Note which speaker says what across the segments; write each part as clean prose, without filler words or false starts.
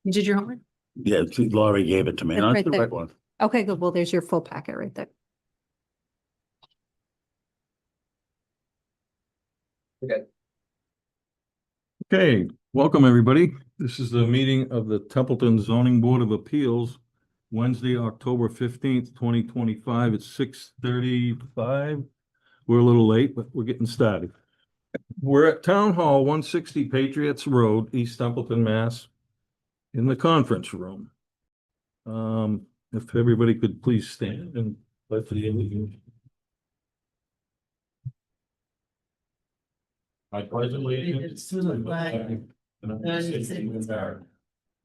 Speaker 1: You did your homework?
Speaker 2: Yeah, Laurie gave it to me.
Speaker 1: It's
Speaker 2: That's
Speaker 1: right
Speaker 2: the
Speaker 1: there.
Speaker 2: right one.
Speaker 1: Okay, good. Well, there's your full packet right there.
Speaker 3: Okay, welcome everybody. This is the meeting of the Templeton Zoning Board of Appeals, Wednesday, October 15th, 2025 at 6:35. We're a little late, but we're getting started. We're at Town Hall, 160 Patriots Road, East Templeton, Mass, in the conference room. If everybody could please stand and let the allegiance. I pledge allegiance
Speaker 4: to the flag of the United States of America,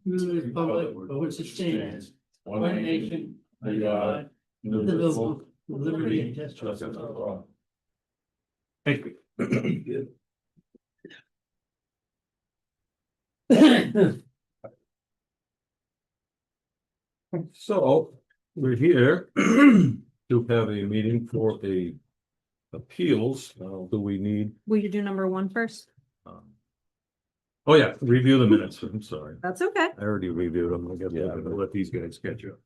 Speaker 4: to the republic for which it stands, one nation, under God, indivisible, with liberty and justice for all.
Speaker 3: Thank you. So we're here to have a meeting for a appeals. Do we need?
Speaker 1: Will you do number 1 first?
Speaker 3: Oh yeah, review the minutes. I'm sorry.
Speaker 1: That's okay.
Speaker 3: I already reviewed them. I guess I'll let these guys catch up.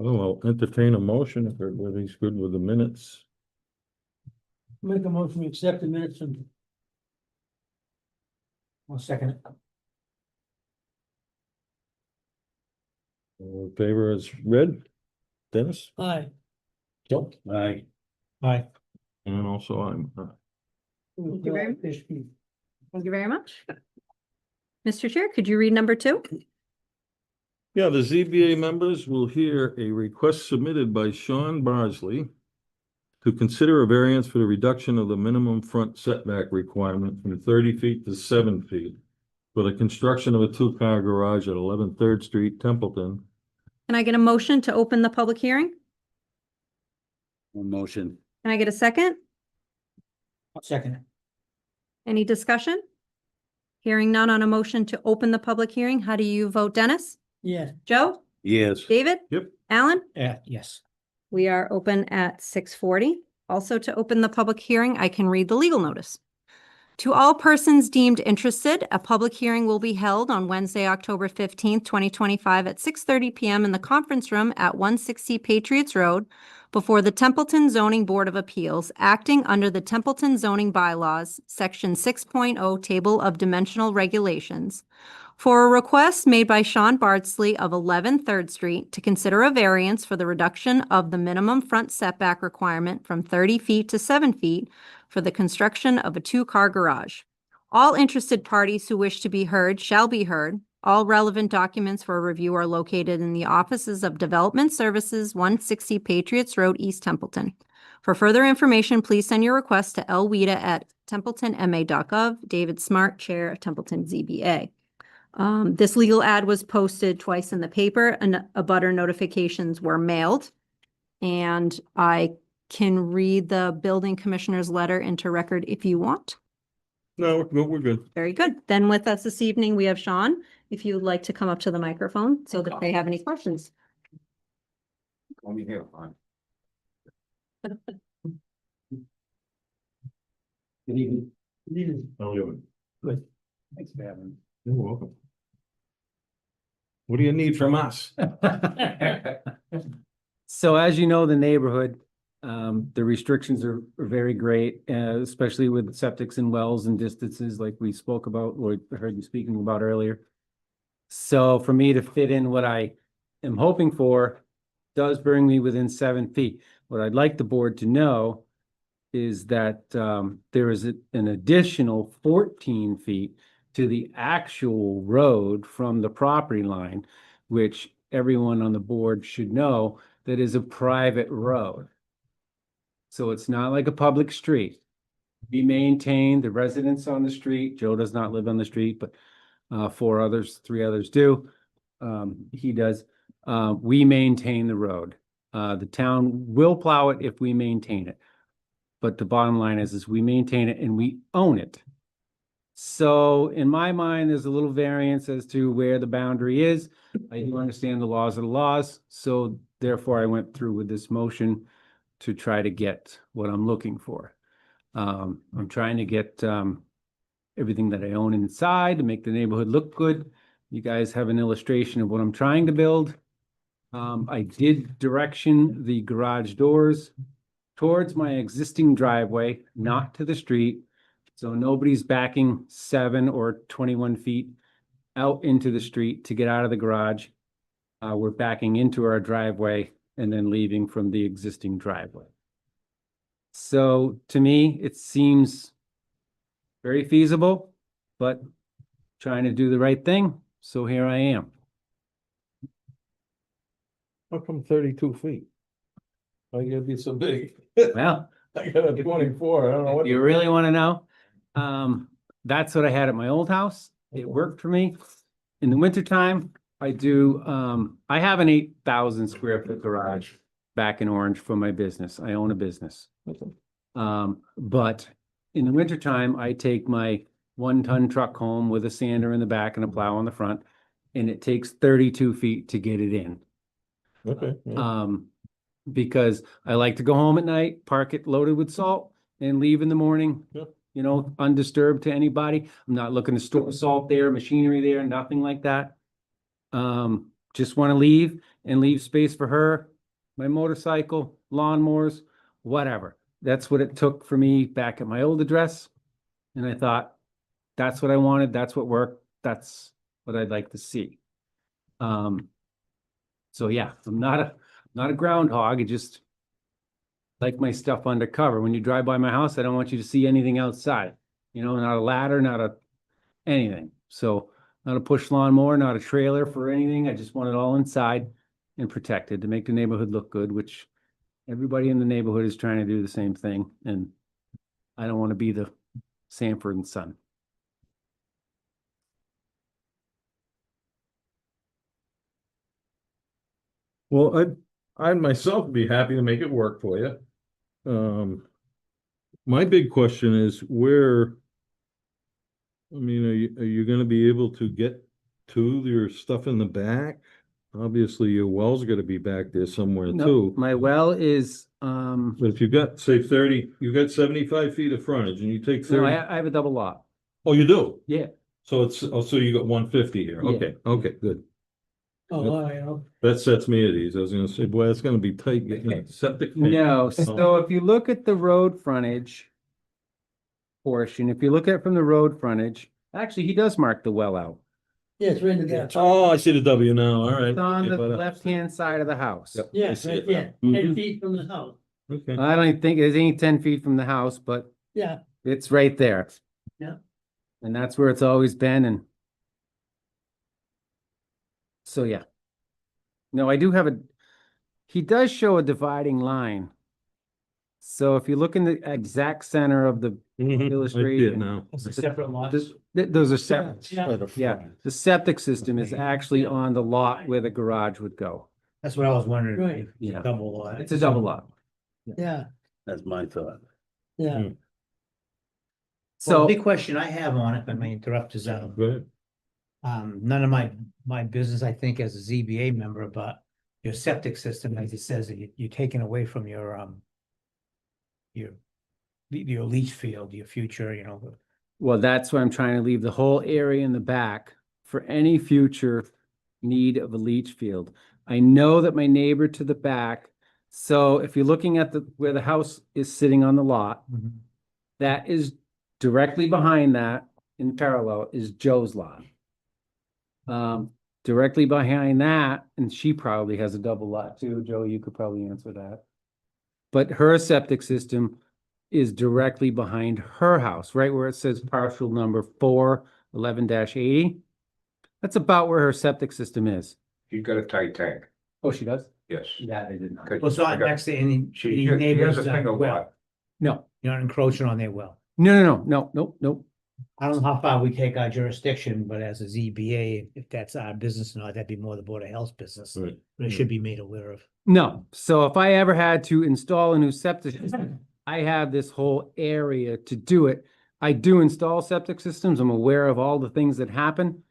Speaker 3: Oh, I'll entertain a motion if everybody's good with the minutes.
Speaker 4: Make a motion to accept the minutes and. I'll second it.
Speaker 3: All in favor is read. Dennis?
Speaker 4: Aye.
Speaker 3: Joe? Aye.
Speaker 4: Aye.
Speaker 3: And also I'm.
Speaker 1: Thank you very much. Thank you very much. Mr. Chair, could you read number 2?
Speaker 3: Yeah, the ZBA members will hear a request submitted by Sean Bardsley to consider a variance for the reduction of the minimum front setback requirement from 30 feet to 7 feet for the construction of a 2-car garage at 11 3rd Street, Templeton.
Speaker 1: Can I get a motion to open the public hearing?
Speaker 2: Motion.
Speaker 1: Can I get a second?
Speaker 4: I'll second it.
Speaker 1: Any discussion? Hearing none on a motion to open the public hearing, how do you vote, Dennis?
Speaker 4: Yeah.
Speaker 1: Joe?
Speaker 2: Yes.
Speaker 1: David?
Speaker 3: Yep.
Speaker 1: Alan?
Speaker 4: Yeah, yes.
Speaker 1: We are open at 6:40. Also, to open the public hearing, I can read the legal notice. To all persons deemed interested, a public hearing will be held on Wednesday, October 15th, 2025 at 6:30 p.m. in the conference room at 160 Patriots Road before the Templeton Zoning Board of Appeals, acting under the Templeton zoning bylaws, Section 6.0 Table of Dimensional Regulations, for a request made by Sean Bardsley of 11 3rd Street to consider a variance for the reduction of the minimum front setback requirement from 30 feet to 7 feet for the construction of a 2-car garage. All interested parties who wish to be heard shall be heard. All relevant documents for review are located in the offices of Development Services, 160 Patriots Road, East Templeton. For further information, please send your request to lweda@templetonma.gov. David Smart, Chair of Templeton ZBA. This legal ad was posted twice in the paper and abutter notifications were mailed. And I can read the building commissioner's letter into record if you want.
Speaker 3: No, we're good.
Speaker 1: Very good. Then with us this evening, we have Sean, if you would like to come up to the microphone so that they have any questions.
Speaker 2: Let me hear, fine.
Speaker 4: Good evening. Good evening.
Speaker 3: How are you?
Speaker 4: Good. Thanks for having
Speaker 3: You're welcome. What do you need from us?
Speaker 4: me. So as you know, the neighborhood, the restrictions are very great, especially with septics and wells and distances like we spoke about, or heard you speaking about earlier. So for me to fit in what I am hoping for does bring me within 7 feet. What I'd like the board to know is that there is an additional 14 feet to the actual road from the property line, which everyone on the board should know that is a private road. So it's not like a public street. We maintain the residents on the street. Joe does not live on the street, but 3 others do. He does. We maintain the road. The town will plow it if we maintain it. But the bottom line is we maintain it and we own it. So in my mind, there's a little variance as to where the boundary is. I do understand the laws are the laws, so therefore I went through with this motion to try to get what I'm looking for. I'm trying to get everything that I own inside to make the neighborhood look good. You guys have an illustration of what I'm trying to build. I did direction the garage doors towards my existing driveway, not to the street. So nobody's backing 7 or 21 feet out into the street to get out of the garage. We're backing into our driveway and then leaving from the existing driveway. So to me, it seems very feasible, but trying to do the right thing. So here I am.
Speaker 3: How come 32 feet? Why you gotta be so big?
Speaker 4: Well,
Speaker 3: I got a 24, I don't know
Speaker 4: if
Speaker 3: what.
Speaker 4: you really want to know, that's what I had at my old house. It worked for me. In the wintertime, I do, I have an 8,000 square foot garage back in Orange for my business. I own a business. But in the wintertime, I take my 1-ton truck home with a sander in the back and a plow on the front, and it takes 32 feet to get it in.
Speaker 3: Okay. Yeah.
Speaker 4: Because I like to go home at night, park it loaded with salt, and leave in the morning.
Speaker 3: Yep.
Speaker 4: You know, undisturbed to anybody. I'm not looking to store salt there, machinery there, nothing like that. Just want to leave and leave space for her, my motorcycle, lawnmowers, whatever. That's what it took for me back at my old address. And I thought, that's what I wanted, that's what worked, that's what I'd like to see. So yeah, I'm not a groundhog. I just like my stuff undercover. When you drive by my house, I don't want you to see anything outside. You know, not a ladder, not a anything. So not a push lawnmower, not a trailer for anything. I just want it all inside and protected to make the neighborhood look good, which everybody in the neighborhood is trying to do the same thing. And I don't want to be the Sanford and Son.
Speaker 3: Well, I myself would be happy to make it work for you. My big question is where, I mean, are you gonna be able to get to your stuff in the back? Obviously, your well's gotta be back there somewhere
Speaker 4: No,
Speaker 3: too.
Speaker 4: my well is,
Speaker 3: But if you got, say 30, you got 75 feet of frontage and you take
Speaker 4: no,
Speaker 3: 30,
Speaker 4: I have a double lot.
Speaker 3: oh, you do?
Speaker 4: Yeah.
Speaker 3: So it's, oh, so you got 150 here.
Speaker 4: Yeah.
Speaker 3: Okay, good.
Speaker 4: Oh, all right.
Speaker 3: That sets me at ease. I was gonna say, boy, it's gonna be tight getting that septic. tank.
Speaker 4: No, so if you look at the road frontage portion, if you look at it from the road frontage, actually, he does mark the well out.
Speaker 5: Yeah, it's right in the gap.
Speaker 3: Oh, I see the W now, all right.
Speaker 4: It's on
Speaker 3: Okay,
Speaker 4: the
Speaker 3: but,
Speaker 4: left-hand side of the house.
Speaker 3: Yep.
Speaker 5: Yeah,
Speaker 3: I see
Speaker 5: right
Speaker 3: it
Speaker 5: there,
Speaker 3: now.
Speaker 5: 10 feet from the house.
Speaker 3: Okay.
Speaker 4: I don't even think it ain't 10 feet from the house, but
Speaker 5: Yeah,
Speaker 4: it's right there.
Speaker 5: Yeah.
Speaker 4: And that's where it's always been, and so, yeah. No, I do have he does show a dividing line. So if you look in the exact center of the,
Speaker 3: Mhm, I see it
Speaker 4: Illustration.
Speaker 3: now.
Speaker 5: it's a separate lot.
Speaker 4: those are separate.
Speaker 5: Yeah.
Speaker 4: Yeah, the septic system is actually on the lot where the garage would go.
Speaker 5: That's what I was wondering.
Speaker 6: Right.
Speaker 5: if it's
Speaker 4: Yeah.
Speaker 5: Double lot.
Speaker 4: It's a double lot.
Speaker 6: Yeah,
Speaker 2: That's my thought.
Speaker 6: yeah.
Speaker 5: Well,
Speaker 4: So,
Speaker 5: the big question I have on it, if I may interrupt, is,
Speaker 3: Go ahead.
Speaker 5: none of my business, I think, as a ZBA member, but your septic system, as it says, that you're taking away from your leach field, your future,
Speaker 4: well, that's why I'm trying to leave the whole area in the back for any future need of a leach field. I know that my neighbor to the back, so if you're looking at where the house is sitting on the lot, that is directly behind that in parallel is Joe's lot. Directly behind that, and she probably has a double lot too. Joe, you could probably answer that. But her septic system is directly behind her house, right where it says parcel number 411-80. That's about where her septic system is.
Speaker 2: She's got a tight tank,
Speaker 4: Oh, she does?
Speaker 2: yes.
Speaker 4: Yeah, they did not.
Speaker 2: Good.
Speaker 5: Well, it's not next to any
Speaker 2: She has
Speaker 5: neighbors,
Speaker 2: a single
Speaker 5: well,
Speaker 2: lot.
Speaker 4: No,
Speaker 5: you're not encroaching on their well.
Speaker 4: no.
Speaker 5: I don't know how far we take our jurisdiction, but as a ZBA, if that's our business or not, that'd be more the Board of Health business.
Speaker 3: Right.
Speaker 5: But it should be made aware of.
Speaker 4: No, so if I ever had to install a new septic system, I have this whole area to do it. I do install septic systems. I'm aware of all the things that happen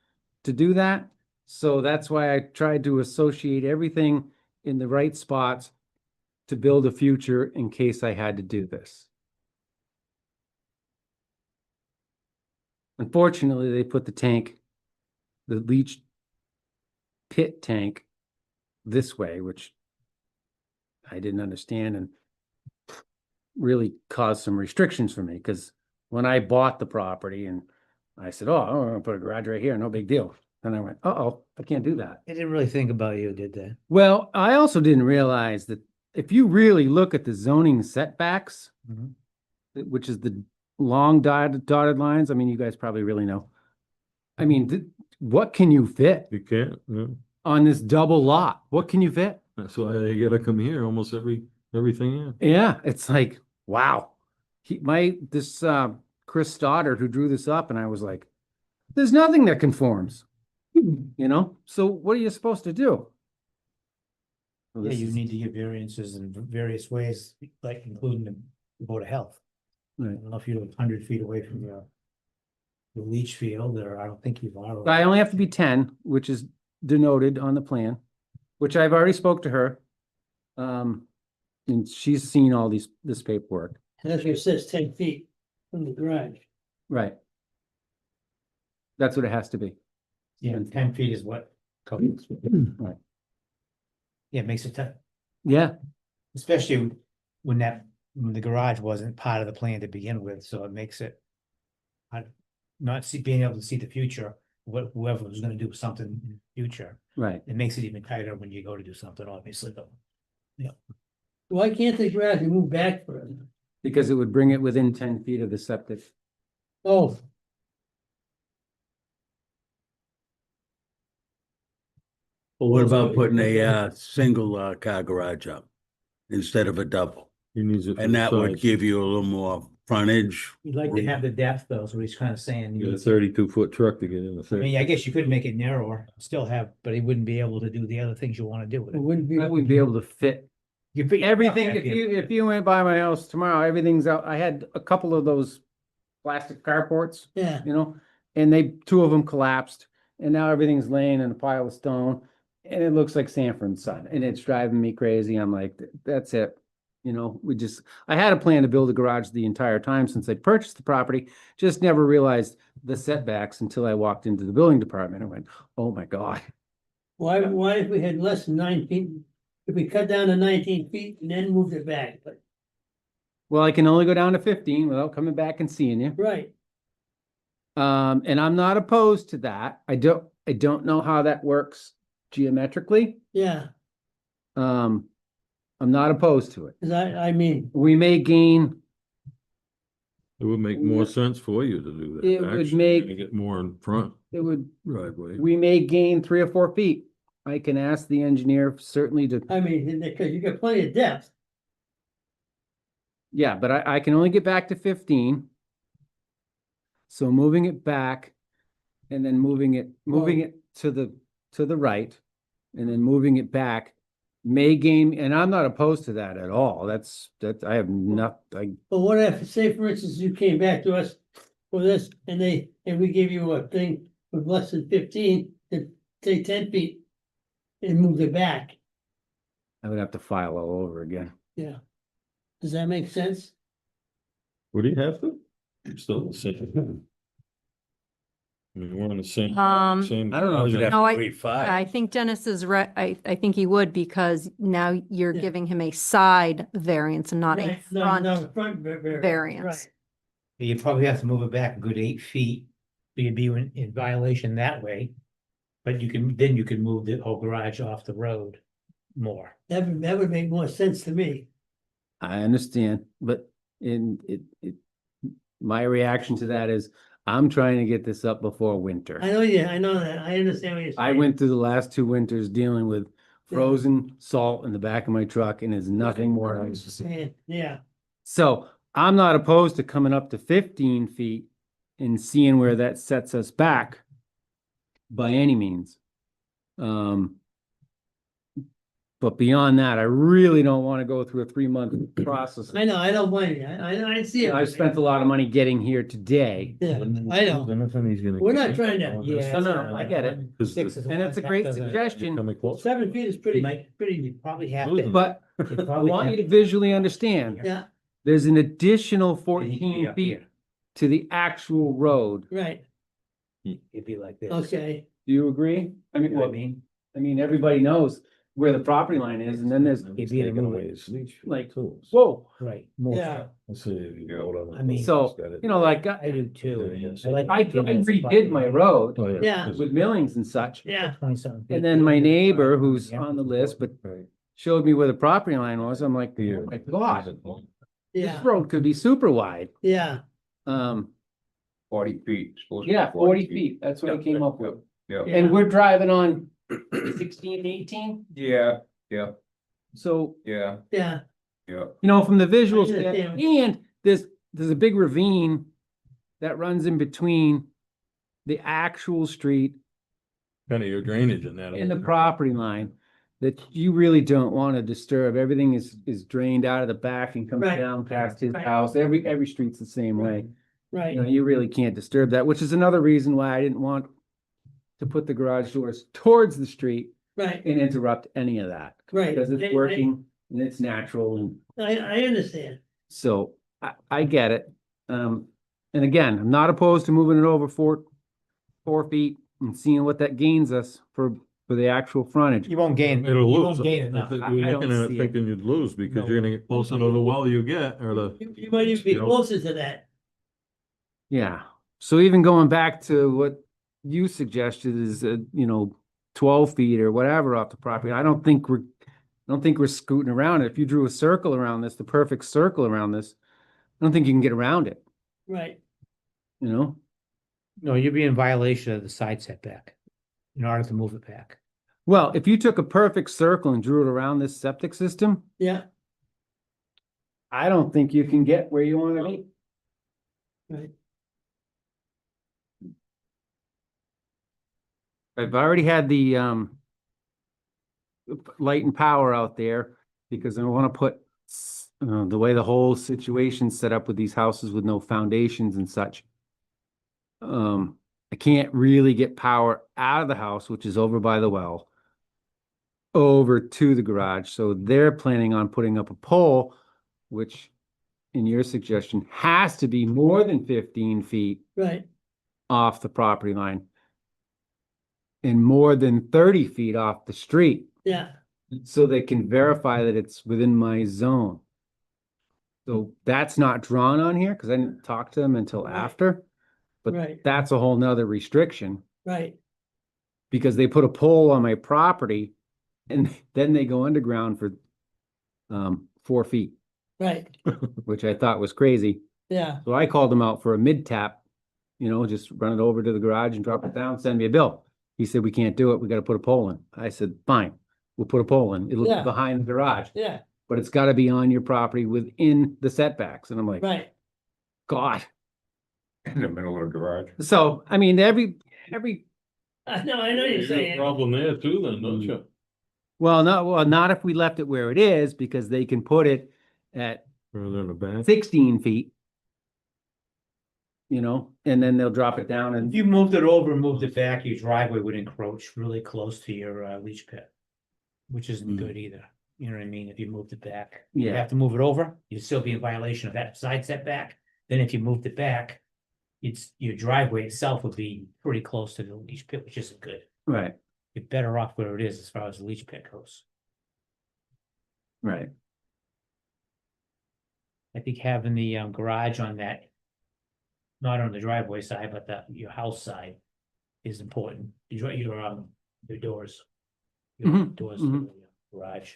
Speaker 4: to do that. So that's why I tried to associate everything in the right spots to build a future in case I had to do this. Unfortunately, they put the leach pit tank this way, which I didn't understand and really caused some restrictions for me, because when I bought the property and I said, oh, I'm gonna put a garage right here, no big deal. And I went, uh-oh, I can't do that.
Speaker 5: They didn't really think about you, did they?
Speaker 4: Well, I also didn't realize that if you really look at the zoning setbacks, which is the long dotted lines, I mean, you guys probably really know. I mean, what can you fit
Speaker 3: You can't, yeah.
Speaker 4: on this double lot? What can you fit?
Speaker 3: That's why they gotta come here, almost everything, yeah.
Speaker 4: Yeah, it's like, wow. This Chris Stoddard who drew this up, and I was like, there's nothing that conforms. So what are you supposed to do? Well,
Speaker 5: Yeah,
Speaker 4: this
Speaker 5: you
Speaker 4: is-
Speaker 5: need to give variances in various ways, like including the Board of Health. I
Speaker 4: Right.
Speaker 5: don't know if you're 100 feet away from your leach field, or I don't think you are.
Speaker 4: I only have to be 10, which is denoted on the plan, which I've already spoke to her. And she's seen all this paperwork.
Speaker 6: And that's where it says 10 feet from the garage.
Speaker 4: Right. That's what it has to be.
Speaker 5: Yeah, 10 feet is what code.
Speaker 4: Right.
Speaker 5: Yeah, it makes it tough,
Speaker 4: Yeah,
Speaker 5: especially when the garage wasn't part of the plan to begin with, so it makes it being able to see the future, whoever was gonna do something in the future,
Speaker 4: right.
Speaker 5: it makes it even tighter when you go to do something, obviously, though.
Speaker 6: Why can't the garage be moved back further?
Speaker 4: Because it would bring it within 10 feet of the septic.
Speaker 6: Oh,
Speaker 7: Well, what about putting a single car garage up instead of a double?
Speaker 3: He needs it for
Speaker 7: And
Speaker 3: the
Speaker 7: that would
Speaker 3: size.
Speaker 7: give you a little more frontage.
Speaker 5: You'd like to have the depth, though, is what he's kind of saying.
Speaker 3: You got a 32-foot truck to get in the
Speaker 5: I
Speaker 3: thing.
Speaker 5: mean, I guess you could make it narrower, still have, but he wouldn't be able to do the other things you want to do with
Speaker 6: it
Speaker 5: it.
Speaker 6: wouldn't be.
Speaker 4: I wouldn't be able to fit
Speaker 5: You fit your
Speaker 4: everything.
Speaker 5: truck back
Speaker 4: If you went by my house tomorrow, everything's out. I had a couple of those plastic carports,
Speaker 6: Yeah,
Speaker 4: and two of them collapsed, and now everything's laying in a pile of stone, and it looks like Sanford's son, and it's driving me crazy. I'm like, that's it. I had a plan to build a garage the entire time since I purchased the property, just never realized the setbacks until I walked into the building department and went, oh my God.
Speaker 6: why if we had less than 9 feet, if we cut down to 19 feet and then moved it back, but,
Speaker 4: Well, I can only go down to 15 without coming back and seeing you.
Speaker 6: right,
Speaker 4: And I'm not opposed to that. I don't know how that works geometrically.
Speaker 6: yeah,
Speaker 4: I'm not opposed to it.
Speaker 6: cause I mean,
Speaker 4: We may gain,
Speaker 3: It would make more sense for you to do that.
Speaker 4: It would
Speaker 3: actually,
Speaker 4: make-
Speaker 3: to get more in front
Speaker 4: it would,
Speaker 3: driveway.
Speaker 4: we may gain 3 or 4 feet. I can ask the engineer certainly to,
Speaker 6: I mean, because you got plenty of depth.
Speaker 4: yeah, but I can only get back to 15. So moving it back and then moving it to the right and then moving it back may gain, and I'm not opposed to that at all. That I have not,
Speaker 6: But what if, say for instance, you came back to us for this and we gave you a thing with less than 15, to say 10 feet and moved it back,
Speaker 4: I would have to file all over again.
Speaker 6: yeah. Does that make sense?
Speaker 3: Would he have to? Still the same. I mean, we're on the same. Same.
Speaker 7: I don't know if you'd have
Speaker 1: No,
Speaker 7: to
Speaker 1: I-
Speaker 7: wait five.
Speaker 1: I think Dennis is right. I think he would because now you're
Speaker 6: Yeah.
Speaker 1: giving him a side variance and not a
Speaker 6: Right, no,
Speaker 1: front.
Speaker 6: no, front
Speaker 1: variance.
Speaker 6: right.
Speaker 5: You'd probably have to move it back a good 8 feet, so you'd be in violation that way. But then you can move the whole garage off the road more.
Speaker 6: That would make more sense to me.
Speaker 4: I understand, but my reaction to that is I'm trying to get this up before winter.
Speaker 6: I know that, I understand what you're saying.
Speaker 4: I went through the last 2 winters dealing with frozen salt in the back of my truck and it's nothing more.
Speaker 6: I'm just saying, yeah,
Speaker 4: So I'm not opposed to coming up to 15 feet and seeing where that sets us back by any means. But beyond that, I really don't want to go through a 3-month process.
Speaker 6: I know, I don't blame you, I see it.
Speaker 4: I've spent a lot of money getting here today.
Speaker 6: Yeah, I know, we're not trying to,
Speaker 4: Yeah, no, I get it. And it's a great suggestion,
Speaker 3: Coming close.
Speaker 6: 7 feet is
Speaker 5: You
Speaker 6: pretty,
Speaker 5: might, you probably have
Speaker 3: Losing.
Speaker 5: to.
Speaker 4: but
Speaker 5: you
Speaker 4: I
Speaker 5: probably
Speaker 4: want
Speaker 5: have
Speaker 4: you to visually understand,
Speaker 6: yeah,
Speaker 4: there's an additional
Speaker 5: to be
Speaker 4: 14
Speaker 5: up
Speaker 4: feet
Speaker 5: here.
Speaker 4: to the actual road.
Speaker 6: right,
Speaker 5: It'd be like this.
Speaker 6: okay,
Speaker 4: Do you agree? I mean,
Speaker 5: You know what I
Speaker 4: well,
Speaker 5: mean?
Speaker 4: I mean, everybody knows where the property line is, and then there's,
Speaker 5: It'd be a little
Speaker 4: like,
Speaker 3: whoa.
Speaker 4: whoa.
Speaker 5: Right,
Speaker 6: yeah,
Speaker 5: I mean,
Speaker 4: So, you know, like,
Speaker 5: I do too.
Speaker 3: Yeah, yeah.
Speaker 5: I like
Speaker 4: I
Speaker 5: thinking it's
Speaker 4: redid my
Speaker 5: about
Speaker 4: road
Speaker 3: Oh,
Speaker 6: Yeah.
Speaker 4: with millings and such.
Speaker 6: yeah,
Speaker 5: 20-something feet.
Speaker 4: And then my neighbor, who's
Speaker 5: Yeah.
Speaker 4: on the list, but showed me where the property line was. I'm like, oh my God, this
Speaker 6: yeah,
Speaker 4: road could be super wide.
Speaker 6: yeah,
Speaker 2: 40 feet. supposed to be
Speaker 4: Yeah, 40 feet. That's what I
Speaker 2: Yeah,
Speaker 4: came up with.
Speaker 2: Yeah,
Speaker 4: And we're driving on 16, 18.
Speaker 2: yeah,
Speaker 4: So,
Speaker 2: yeah,
Speaker 6: yeah,
Speaker 2: yeah.
Speaker 4: you know, from the visual
Speaker 6: I understand.
Speaker 4: stand, and there's a big ravine that runs in between the actual street
Speaker 3: Kind of your drainage in that.
Speaker 4: and the property line that you really don't want to disturb. Everything is drained out of the back and comes
Speaker 6: Right.
Speaker 4: down past his
Speaker 6: Right.
Speaker 4: house. Every street's the same way.
Speaker 6: right,
Speaker 4: You know, you really can't disturb that, which is another reason why I didn't want to put the garage doors towards the street
Speaker 6: right,
Speaker 4: and interrupt any of that.
Speaker 6: right.
Speaker 4: Because it's
Speaker 6: I-
Speaker 4: working and it's natural, and
Speaker 6: I understand,
Speaker 4: so I get it. And again, I'm not opposed to moving it over 4 feet and seeing what that gains us for the actual frontage.
Speaker 5: You won't gain, you
Speaker 3: It'll lose.
Speaker 5: won't gain
Speaker 3: I
Speaker 5: enough.
Speaker 3: think
Speaker 4: I
Speaker 3: you're
Speaker 4: don't
Speaker 3: looking at
Speaker 4: see
Speaker 3: it
Speaker 4: it.
Speaker 3: thinking you'd lose because
Speaker 5: No.
Speaker 3: you're gonna get closer to the well you get or the.
Speaker 6: you might even be
Speaker 3: You know.
Speaker 6: closer to that,
Speaker 4: Yeah, so even going back to what you suggested is, 12 feet or whatever off the property, I don't think we're scooting around it. If you drew a circle around this, the perfect circle around this, I don't think you can get around it,
Speaker 6: right,
Speaker 4: you know?
Speaker 5: No, you'd be in violation of the side setback in order to move it back.
Speaker 4: Well, if you took a perfect circle and drew it around this septic system,
Speaker 6: yeah,
Speaker 4: I don't think you can get where you want to be.
Speaker 6: right,
Speaker 4: I've already had the light and power out there because I want to put the way the whole situation's set up with these houses with no foundations and such. I can't really get power out of the house, which is over by the well, over to the garage. So they're planning on putting up a pole, which in your suggestion has to be more than 15 feet
Speaker 6: right,
Speaker 4: off the property line and more than 30 feet off the street,
Speaker 6: yeah,
Speaker 4: so they can verify that it's within my zone. So that's not drawn on here because I didn't talk to them until
Speaker 6: Right.
Speaker 4: after. But
Speaker 6: Right.
Speaker 4: that's a whole nother restriction
Speaker 6: right,
Speaker 4: because they put a pole on my property and then they go underground for 4 feet,
Speaker 6: right,
Speaker 4: which I thought was crazy.
Speaker 6: yeah,
Speaker 4: So I called him out for a mid tap, just run it over to the garage and drop it down, send me a bill. He said, we can't do it. We got to put a pole in. I said, fine, we'll put a pole in. It'll
Speaker 6: Yeah.
Speaker 4: be behind the garage,
Speaker 6: yeah,
Speaker 4: but it's got to be on your property within the setbacks. And I'm like,
Speaker 6: right,
Speaker 4: God.
Speaker 2: In the middle of the garage.
Speaker 4: So, I mean, every,
Speaker 6: I know you're
Speaker 3: You got a
Speaker 6: saying,
Speaker 3: problem there too then, don't you?
Speaker 4: Not if we left it where it is, because they can put it at
Speaker 3: Further in the back.
Speaker 4: 16 feet. You know, and then they'll drop it down
Speaker 5: If
Speaker 4: and,
Speaker 5: you moved it over and moved it back, your driveway would encroach really close to your leach pit. Which isn't
Speaker 7: Mm.
Speaker 5: good either, you know what I mean, if you moved it back. You
Speaker 4: yeah,
Speaker 5: have to move it over, you'd still be in violation of that side setback. Then if you moved it back, your driveway itself would be pretty close to the leach pit, which isn't good.
Speaker 4: right,
Speaker 5: You're better off where it is as far as the leach pit goes.
Speaker 4: right.
Speaker 5: I think having the garage on that. Not on the driveway side, but your house side is important. Your doors. Your
Speaker 4: Mhm,
Speaker 5: doors to the garage.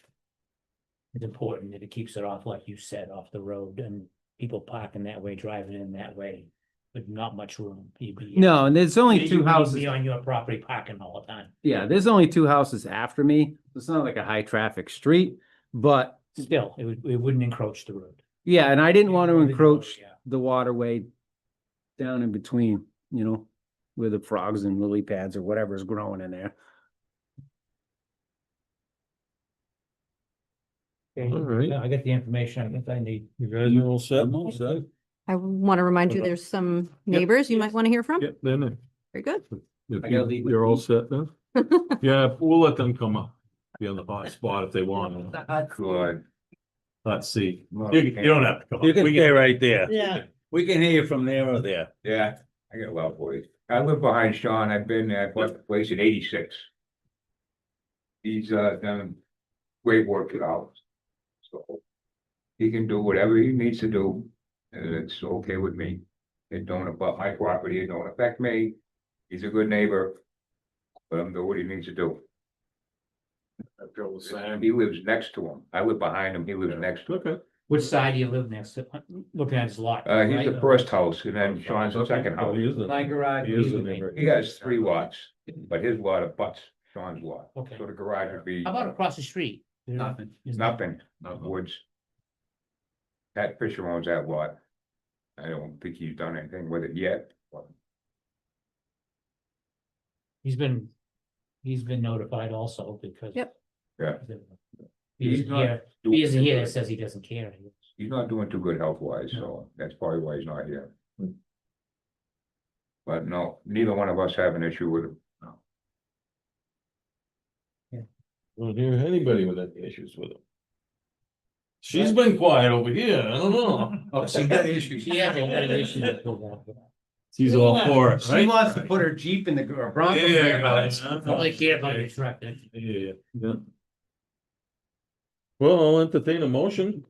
Speaker 5: It's important that it keeps it off, like you said, off the road and people parking that way, driving in that way. With not much room.
Speaker 4: No, and there's only
Speaker 5: You
Speaker 4: two
Speaker 5: wouldn't
Speaker 4: houses.
Speaker 5: Be on your property parking all the time.
Speaker 4: Yeah, there's only two houses after me. It's not like a high traffic street, but
Speaker 5: Still, it wouldn't encroach the road.
Speaker 4: yeah, and I didn't want to
Speaker 5: Yeah.
Speaker 4: encroach the waterway down in between, you know, where the frogs and lily pads or whatever is growing in there.
Speaker 5: Okay,
Speaker 3: All right.
Speaker 5: I got the information I think I need.
Speaker 3: You guys are all set?
Speaker 7: I'm all set.
Speaker 1: I want to remind you, there's some neighbors you might want to hear from.
Speaker 3: Yep, then,
Speaker 1: Very good.
Speaker 3: if
Speaker 4: I gotta leave with
Speaker 3: you're all
Speaker 4: these.
Speaker 3: set then? Yeah, we'll let them come up, be on the hot spot if they want.
Speaker 2: Good.
Speaker 3: Let's see. You don't have to come up.
Speaker 7: You can
Speaker 3: We
Speaker 7: stay right there.
Speaker 6: Yeah,
Speaker 7: We can hear you from there or there.
Speaker 2: Yeah, I got a lot for you. I live behind Sean. I've been at what place in '86. He's done great work at ours. So he can do whatever he needs to do, and it's okay with me. It don't affect my property, it don't affect me. He's a good neighbor. Let him do what he needs to do.
Speaker 3: I feel the same.
Speaker 2: He lives next to him. I live behind him, he lives next to him.
Speaker 3: Okay.
Speaker 5: Which side do you live next to, looking at his lot?
Speaker 2: He's the
Speaker 5: right?
Speaker 2: first house, and then Sean's the second
Speaker 3: Oh,
Speaker 2: house.
Speaker 3: he is the-
Speaker 5: My garage.
Speaker 3: he is
Speaker 5: he's
Speaker 3: the
Speaker 5: the
Speaker 3: neighbor.
Speaker 2: He has 3 lots, but his lot abuts Sean's lot.
Speaker 5: Okay.
Speaker 2: So the garage would be
Speaker 5: How about across the street?
Speaker 4: Nothing.
Speaker 2: nothing, woods. Pat Fisher owns that lot. I don't think he's done anything with it yet. but
Speaker 5: He's been notified also because.
Speaker 1: Yep.
Speaker 2: Yeah.
Speaker 5: He
Speaker 2: He's
Speaker 5: isn't
Speaker 2: not
Speaker 5: here,
Speaker 2: doing
Speaker 5: he isn't here
Speaker 2: good.
Speaker 5: that says he doesn't care.
Speaker 2: He's not doing too good health wise, so that's probably why he's not here. But no, neither one of us have an issue with him.
Speaker 3: Don't hear anybody with any issues with him. She's been quiet over here, I don't know.
Speaker 5: Oh, she got issues. She has an issue.
Speaker 3: She's all for it,
Speaker 4: She
Speaker 3: right?
Speaker 4: wants to put her Jeep in the Bronco.
Speaker 3: Yeah,
Speaker 4: garage.
Speaker 3: guys.
Speaker 5: Only care about your truck.
Speaker 3: Yeah. Well, I'll entertain a motion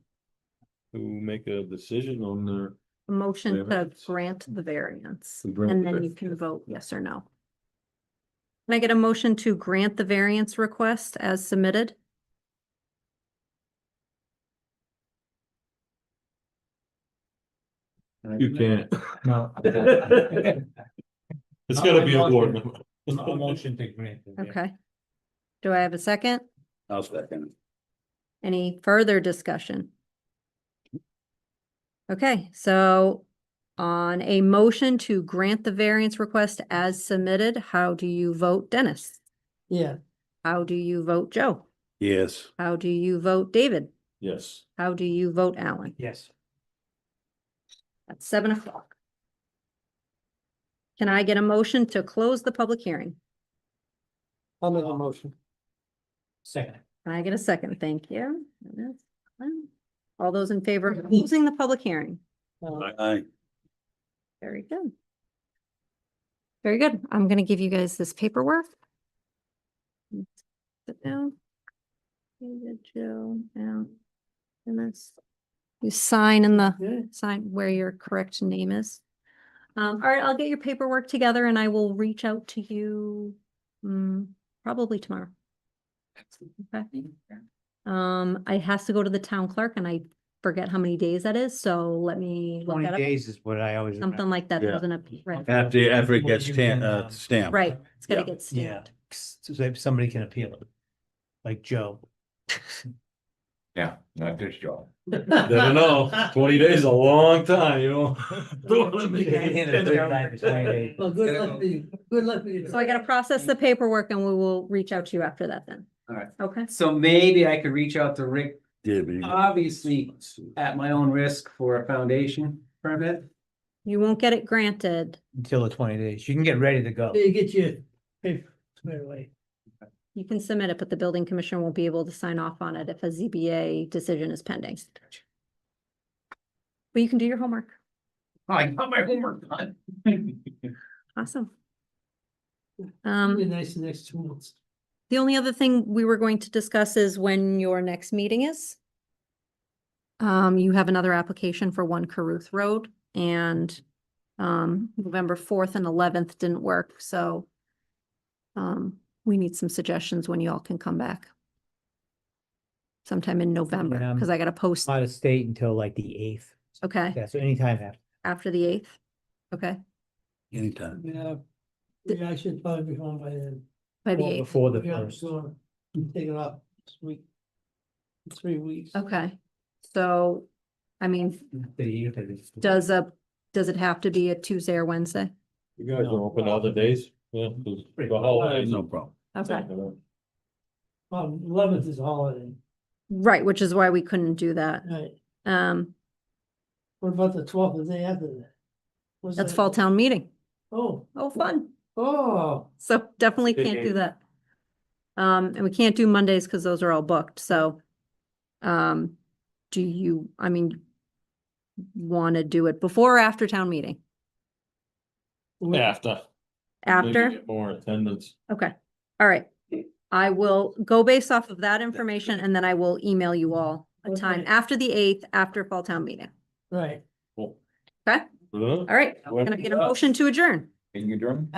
Speaker 3: to make a decision on their,
Speaker 1: A motion to
Speaker 3: Variance.
Speaker 1: grant the variance,
Speaker 3: To grant
Speaker 1: and
Speaker 3: the
Speaker 1: then you can vote yes or no. Can I get a motion to grant the variance request as submitted?
Speaker 3: you can't.
Speaker 5: No.
Speaker 3: It's gotta be a board member.
Speaker 5: A motion to grant. the variance.
Speaker 1: Okay. Do I have a second?
Speaker 7: I'll second.
Speaker 1: Any further discussion? Okay, so on a motion to grant the variance request as submitted, how do you vote, Dennis?
Speaker 6: yeah.
Speaker 1: How do you vote, Joe?
Speaker 7: Yes.
Speaker 1: How do you vote, David?
Speaker 3: Yes.
Speaker 1: How do you vote, Alan?
Speaker 5: Yes.
Speaker 1: At 7:00. Can I get a motion to close the public hearing?
Speaker 6: I'll make a motion.
Speaker 5: Second.
Speaker 1: Can I get a second? Thank you. All those in favor of closing the public hearing?
Speaker 7: Aye.
Speaker 1: Very good. Very good. I'm gonna give you guys this paperwork. Sit down. David, Joe, Al, and this. You sign in the, sign where your correct name is. All right, I'll get your paperwork together and I will reach out to you, probably tomorrow. Okay. I has to go to the town clerk and I forget how many days that is, so let me look
Speaker 5: 20
Speaker 1: that up.
Speaker 5: days is what I always.
Speaker 1: Something like that.
Speaker 7: Yeah.
Speaker 1: There's an, right,
Speaker 7: After it gets stamped.
Speaker 1: right, it's gonna
Speaker 7: Yeah.
Speaker 1: get
Speaker 5: Yeah,
Speaker 1: stamped.
Speaker 5: so if somebody can appeal it, like Joe.
Speaker 2: Yeah, not this job.
Speaker 3: Never know. 20 days is a long time, you know? Don't wanna make
Speaker 6: Well, good luck to you. Good luck to you.
Speaker 1: So I gotta process the paperwork and we will reach out to you after that then. Okay,
Speaker 4: So maybe I could reach out to Rick,
Speaker 7: Yeah, but you-
Speaker 4: obviously at my own risk for a foundation permit.
Speaker 1: you won't get it granted.
Speaker 5: Until the 20 days. You can get ready to go.
Speaker 6: You get your paper squared away.
Speaker 1: You can submit it, but the building commissioner won't be able to sign off on it if a ZBA decision is pending. But you can do your homework.
Speaker 4: I got my homework done.
Speaker 1: Awesome.
Speaker 6: Be nice the next 2 months.
Speaker 1: The only other thing we were going to discuss is when your next meeting is. You have another application for 1 Caruth Road and November 4th and 11th didn't work, so we need some suggestions when you all can come back. Sometime in November,
Speaker 5: Yeah,
Speaker 1: because I gotta post,
Speaker 5: Out of state until like the 8th.
Speaker 1: okay,
Speaker 5: Yeah, so anytime after.
Speaker 1: after the 8th. Okay,
Speaker 7: Anytime.
Speaker 6: Yeah. Yeah, I should probably be home by then.
Speaker 1: by the
Speaker 5: Or
Speaker 1: 8th,
Speaker 5: Before the
Speaker 6: Yeah,
Speaker 5: first.
Speaker 6: so I'm taking off this week. 3 weeks.
Speaker 1: okay. So, I mean,
Speaker 5: The 8th is-
Speaker 1: does it have to be a Tuesday or Wednesday?
Speaker 3: You guys are open other days? Yeah. 'cause the
Speaker 7: Oh,
Speaker 3: holidays.
Speaker 7: no problem.
Speaker 1: Okay,
Speaker 6: 11th is a holiday,
Speaker 1: right, which is why we couldn't do that.
Speaker 6: right?
Speaker 1: Um,
Speaker 6: What about the 12th, the day after that? What's
Speaker 1: that's
Speaker 6: that?
Speaker 1: fall town meeting.
Speaker 6: Oh,
Speaker 1: Oh, fun.
Speaker 6: oh,
Speaker 1: So definitely
Speaker 3: Good
Speaker 1: can't do
Speaker 3: day.
Speaker 1: that. And we can't do Mondays because those are all booked, so. Do you, I mean, want to do it before or after town meeting?
Speaker 3: After.
Speaker 1: After?
Speaker 3: Get more attendance.
Speaker 1: Okay, all right. I will go based off of that information and then I will email you all a time
Speaker 6: Okay.
Speaker 1: after the 8th, after fall town meeting.
Speaker 6: right.
Speaker 1: Okay, all right, I'm gonna get a motion to adjourn.
Speaker 2: Can you adjourn?